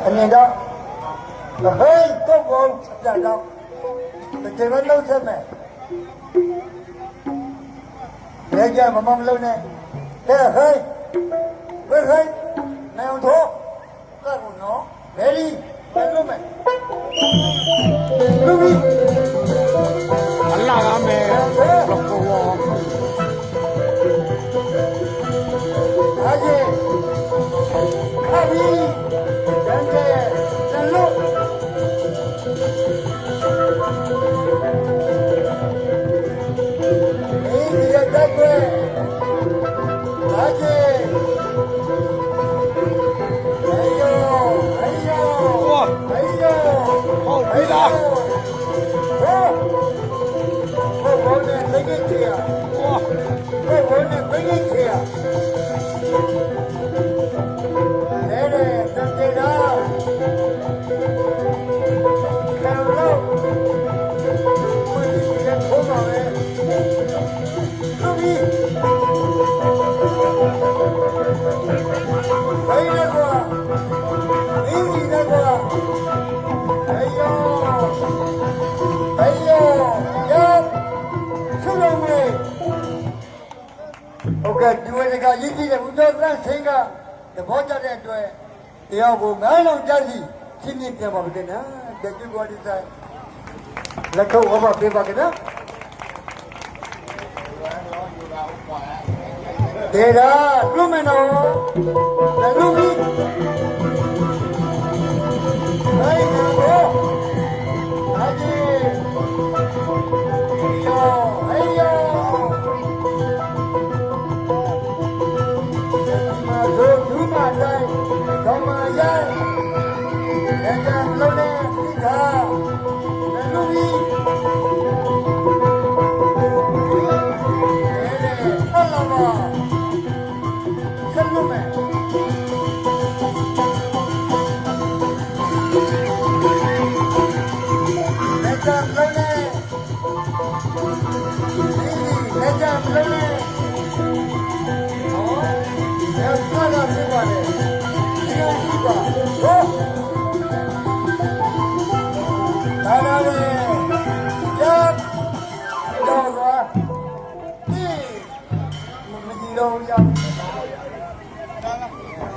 anh nhìn đó hơi có vô là đâu thì chỉ có lâu xem này để giờ mà mong lâu này thế là hơi với hơi này ông thố là của nó để đi để luôn mày luôn đi Allah ame lokko aje khabi janje lalu ini dia jago aje ayo ayo ayo oh bila oh ne lagi dia oh ne lagi dia nere janje da hello mui dia thoma ve lubi vai na ko ini na ko ayo ayo ya sulo me okay ဒီဝေကရည်ကြီးတဲ့ဘုရားသခင်ကသဘောကျတဲ့အတွက်တရားကို9လုံးကြစီရှင်းပြပြန်ပါပြီနော်တကယ်ကိုဒီတိုင်းလက်ထုတ်ဟောပါပေးပါခင်ဗျာဒေတာလူမနော်လူမီဟိုင်းနော်အာကြီးယောဟေးယောလူမတိုင်းတော့မရိုင်းလက်ကြလုံးနဲ့ဒီကလူမီ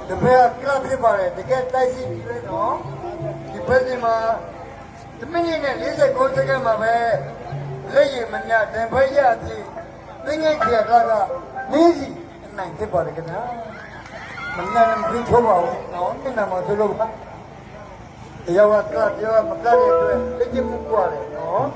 တပည့်ကလပ်ဖြစ်ပါတယ်တကယ်တိုက်စီပြီးလဲနော်ဒီဘက်ဒီမှာတမင်းနဲ့49စက္ကန့်မှာပဲလက်ရည်မညတင်ဖိတ်ရသည်သင်္ကေတခေတ္တကနည်းစီအနိုင်ဖြစ်ပါတယ်ခင်ဗျာမညလည်းမပြီးထိုးပါဘူးနော်ဒီနာမှာဆိုလို့ပါတရားကကလပ်ပြောမကတဲ့အတွက်လက်ကျမှုกว่าတယ်နော်